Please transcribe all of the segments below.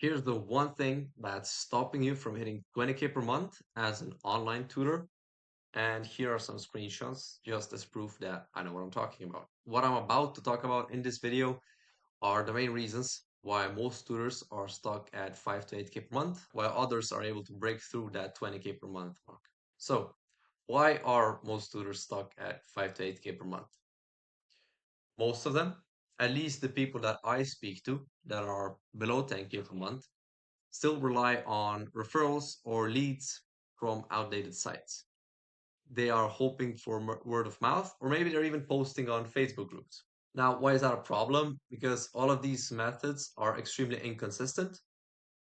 Here's the one thing that's stopping you from hitting 20k per month as an online tutor. And here are some screenshots just as proof that I know what I'm talking about. What I'm about to talk about in this video are the main reasons why most tutors are stuck at 5 to 8k per month, while others are able to break through that 20k per month mark. So, why are most tutors stuck at 5 to 8k per month? Most of them, at least the people that I speak to that are below 10k per month, still rely on referrals or leads from outdated sites. They are hoping for word of mouth, or maybe they're even posting on Facebook groups. Now, why is that a problem? Because all of these methods are extremely inconsistent,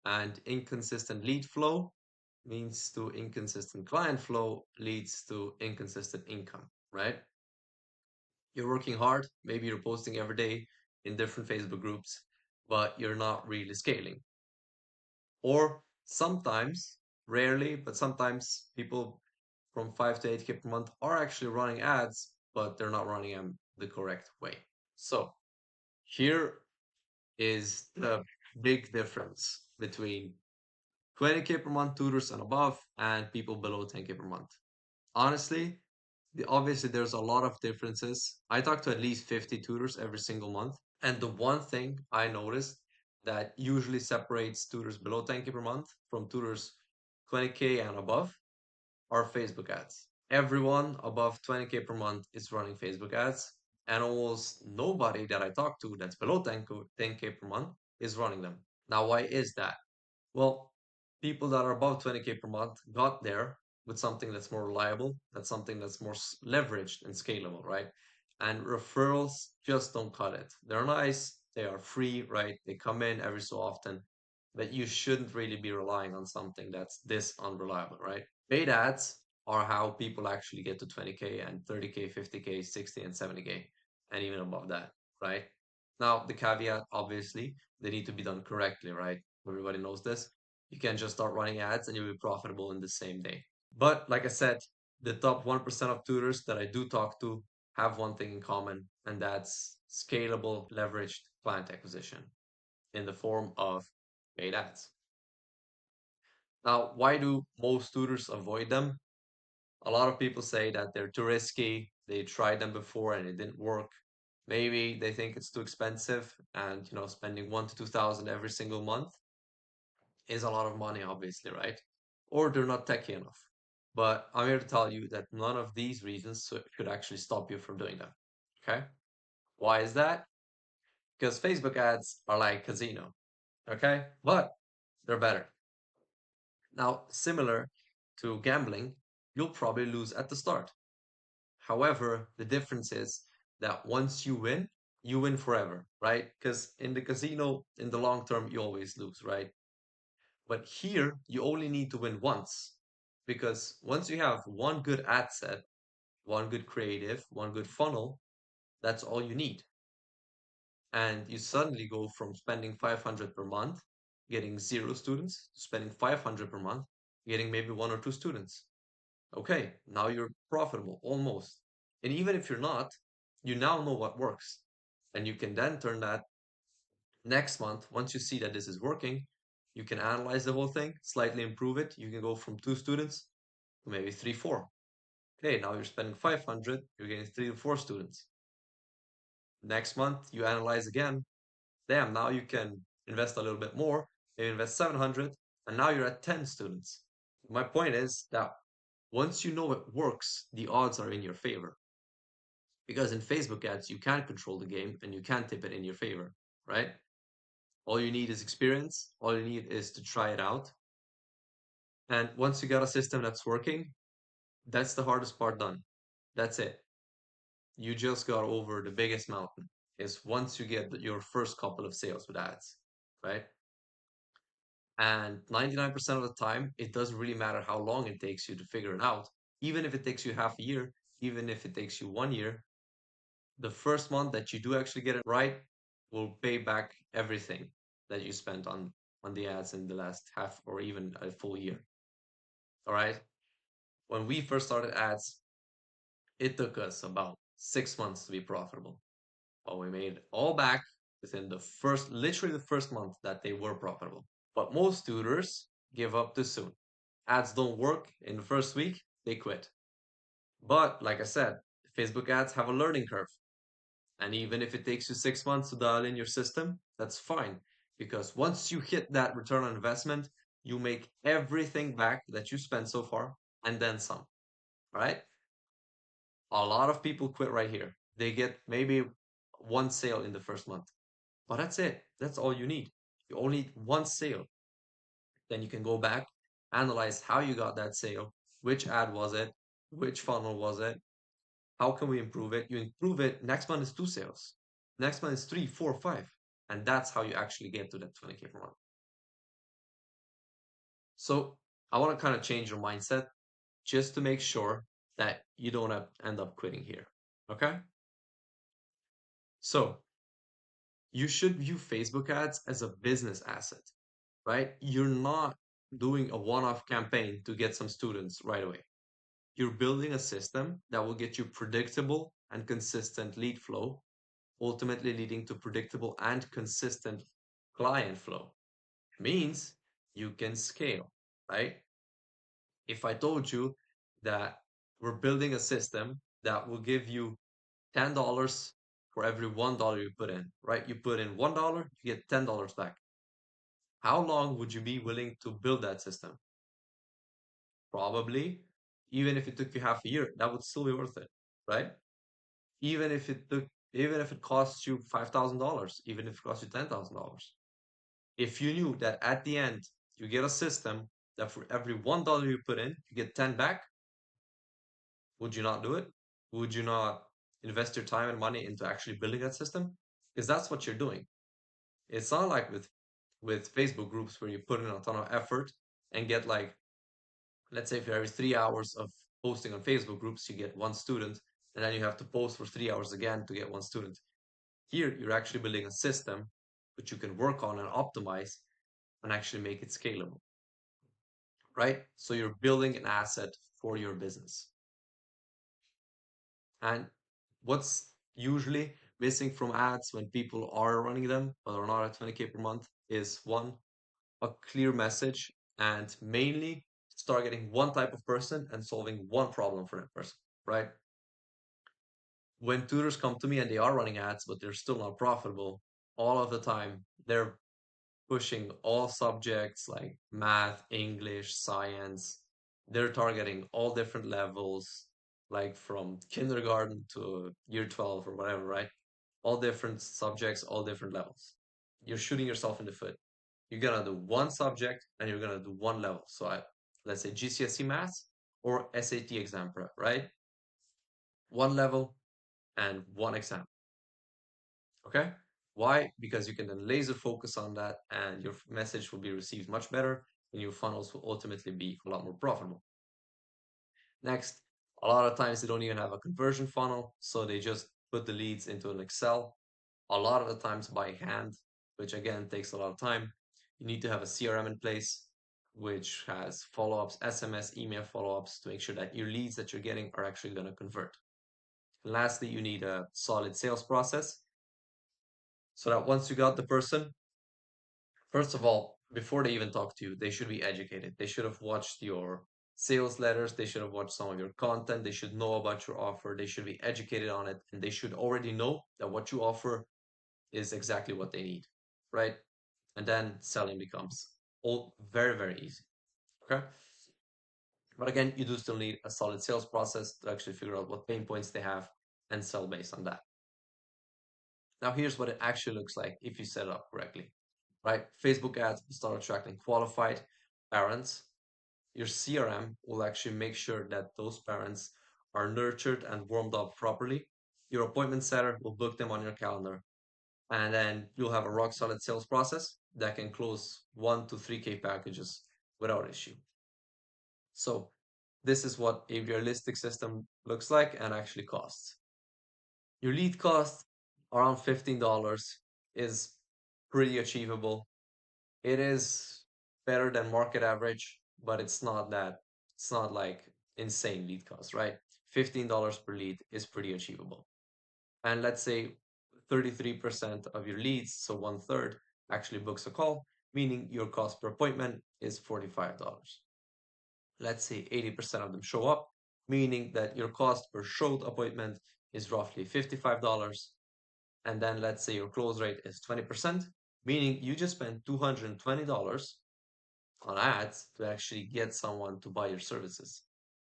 and inconsistent lead flow means to inconsistent client flow leads to inconsistent income, right? You're working hard, maybe you're posting every day in different Facebook groups, but you're not really scaling. Or sometimes, rarely, but sometimes people from 5 to 8k per month are actually running ads, but they're not running them the correct way. So here is the big difference between 20k per month tutors and above and people below 10k per month. Honestly, obviously there's a lot of differences. I talk to at least 50 tutors every single month. And the one thing I noticed that usually separates tutors below 10k per month from tutors 20k and above are Facebook ads. Everyone above 20k per month is running Facebook ads, and almost nobody that I talk to that's below 10k per month is running them. Now, why is that? Well, people that are above 20k per month got there with something that's more reliable, that's something that's more leveraged and scalable, right? And referrals just don't cut it. They're nice, they are free, right? They come in every so often, but you shouldn't really be relying on something that's this unreliable, right? Paid ads are how people actually get to 20k and 30k, 50k, 60 and 70k, and even above that, right? Now, the caveat, obviously, they need to be done correctly, right? Everybody knows this. You can't just start running ads and you'll be profitable in the same day. But like I said, the top 1% of tutors that I do talk to have one thing in common, and that's scalable, leveraged client acquisition in the form of paid ads. Now, why do most tutors avoid them? A lot of people say that they're too risky. They tried them before and it didn't work. Maybe they think it's too expensive, and spending 1 to 2,000 every single month is a lot of money, obviously, right? Or they're not techy enough. But I'm here to tell you that none of these reasons should actually stop you from doing that. Okay? Why is that? Because Facebook ads are like casino. Okay? But they're better. Now, similar to gambling, you'll probably lose at the start. However, the difference is that once you win forever, right? Because in the casino, in the long term, you always lose, right? But here, you only need to win once. Because once you have one good ad set, one good creative, one good funnel, that's all you need. And you suddenly go from spending 500 per month, getting 0 students, to spending 500 per month, getting maybe 1 or 2 students. Okay, now you're profitable, almost. And even if you're not, you now know what works. And you can then turn that next month, once you see that this is working, you can analyze the whole thing, slightly improve it. You can go from 2 students to maybe 3, 4. Okay, now you're spending 500, you're getting 3 to 4 students. Next month, you analyze again. Damn, now you can invest a little bit more. Maybe invest 700, and now you're at 10 students. My point is that once you know it works, the odds are in your favor. Because in Facebook ads, you can control the game and you can tip it in your favor, right? All you need is experience. All you need is to try it out. And once you got a system that's working, that's the hardest part done. That's it. You just got over the biggest mountain is once you get your first couple of sales with ads, right? And 99% of the time, it doesn't really matter how long it takes you to figure it out. Even if it takes you half a year, even if it takes you 1 year, the first month that you do actually get it right will pay back everything that you spent on the ads in the last half or even a full year. All right. When we first started ads, it took us about 6 months to be profitable. But we made it all back within literally the first month that they were profitable. But most tutors give up too soon. Ads don't work in the first week, they quit. But like I said, Facebook ads have a learning curve. And even if it takes you 6 months to dial in your system, that's fine. Because once you hit that return on investment, you make everything back that you spent so far and then some. Right? A lot of people quit right here. They get maybe one sale in the first month. But that's it. That's all you need. You only need one sale. Then you can go back, analyze how you got that sale, which ad was it, which funnel was it, how can we improve it? You improve it, next month is two sales. Next month is three, four, five. And that's how you actually get to that 20K per month. So I want to kind of change your mindset just to make sure that you don't end up quitting here. Okay? So you should view Facebook ads as a business asset, right? You're not doing a one-off campaign to get some students right away. You're building a system that will get you predictable and consistent lead flow, ultimately leading to predictable and consistent client flow. Means you can scale, right? If I told you that we're building a system that will give you $10 for every $1 you put in, right? You put in $1, you get $10 back. How long would you be willing to build that system? Probably, even if it took you half a year, that would still be worth it, right? Even if it costs you $5,000, even if it costs you $10,000. If you knew that at the end you get a system that for every $1 you put in, you get 10 back, would you not do it? Would you not invest your time and money into actually building that system? Because that's what you're doing. It's not like with Facebook groups where you put in a ton of effort and get like, let's say for every 3 hours of posting on Facebook groups, you get one student, and then you have to post for 3 hours again to get one student. Here, you're actually building a system which you can work on and optimize and actually make it scalable, right? So you're building an asset for your business. And what's usually missing from ads when people are running them, but are not at 20K per month, is one, a clear message, and mainly it's targeting one type of person and solving one problem for that person, right? When tutors come to me and they are running ads, but they're still not profitable, all of the time they're pushing all subjects like math, English, science. They're targeting all different levels, like from kindergarten to year 12 or whatever, right? All different subjects, all different levels. You're shooting yourself in the foot. You're gonna do one subject and you're gonna do one level. So let's say GCSE maths or SAT exam prep, right? One level and one exam. Okay? Why? Because you can then laser focus on that and your message will be received much better and your funnels will ultimately be a lot more profitable. Next, a lot of times they don't even have a conversion funnel, so they just put the leads into an Excel. A lot of the times by hand, which again takes a lot of time. You need to have a CRM in place, which has follow-ups, SMS, email follow-ups to make sure that your leads that you're getting are actually going to convert. And lastly, you need a solid sales process so that once you got the person, first of all, before they even talk to you, they should be educated. They should have watched your sales letters. They should have watched some of your content. They should know about your offer. They should be educated on it. And they should already know that what you offer is exactly what they need, right? And then selling becomes all very, very easy. Okay. But again, you do still need a solid sales process to actually figure out what pain points they have and sell based on that. Now, here's what it actually looks like if you set it up correctly, right? Facebook ads will start attracting qualified parents. Your CRM will actually make sure that those parents are nurtured and warmed up properly. Your appointment setter will book them on your calendar. And then you'll have a rock solid sales process that can close 1 to 3K packages without issue. So this is what a realistic system looks like and actually costs. Your lead cost around $15 is pretty achievable. It is better than market average, but it's not like insane lead cost, right? $15 per lead is pretty achievable. And let's say 33% of your leads, so one third, actually books a call. meaning your cost per appointment is $45. Let's say 80% of them show up, meaning that your cost per showed appointment is roughly $55. And then let's say your close rate is 20%, meaning you just spent $220 on ads to actually get someone to buy your services.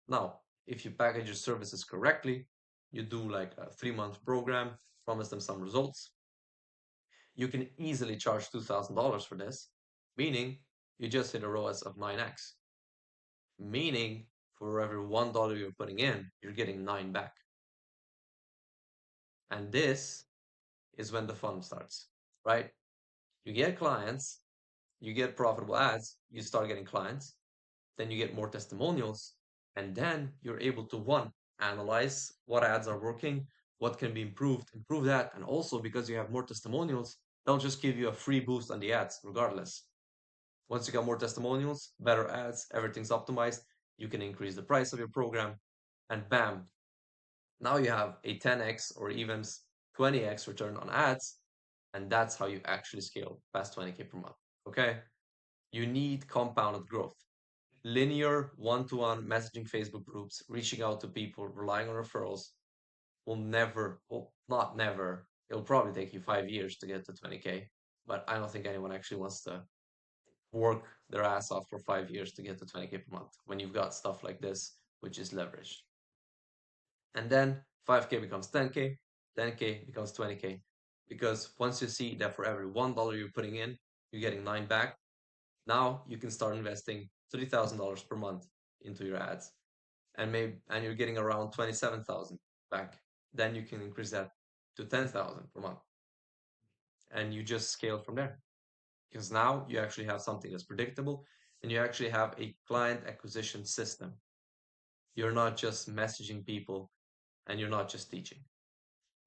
Now, if you package your services correctly, you do like a 3-month program, promise them some results, you can easily charge $2,000 for this, meaning you just hit a ROAS of 9x, meaning for every $1 you're putting in, you're getting 9 back. And this is when the fun starts, right? You get clients, you get profitable ads, you start getting clients, then you get more testimonials, and then you're able to one, analyze what ads are working, what can be improved, improve that, and also because you have more testimonials, they'll just give you a free boost on the ads regardless. Once you got more testimonials, better ads, everything's optimized, you can increase the price of your program, and bam, now you have a 10x or even 20x return on ads, and that's how you actually scale past 20k per month. Okay? You need compounded growth. Linear one-to-one messaging Facebook groups, reaching out to people, relying on referrals will never, well, not never, it'll probably take you 5 years to get to 20k, but I don't think anyone actually wants to work their ass off for 5 years to get to 20k per month when you've got stuff like this, which is leveraged. And then 5k becomes 10k, 10k becomes 20k. Because once you see that for every $1 you're putting in, you're getting 9 back, now you can start investing $3,000 per month into your ads. And you're getting around 27,000 back. Then you can increase that to 10,000 per month. And you just scale from there. Because now you actually have something that's predictable and you actually have a client acquisition system. You're not just messaging people and you're not just teaching.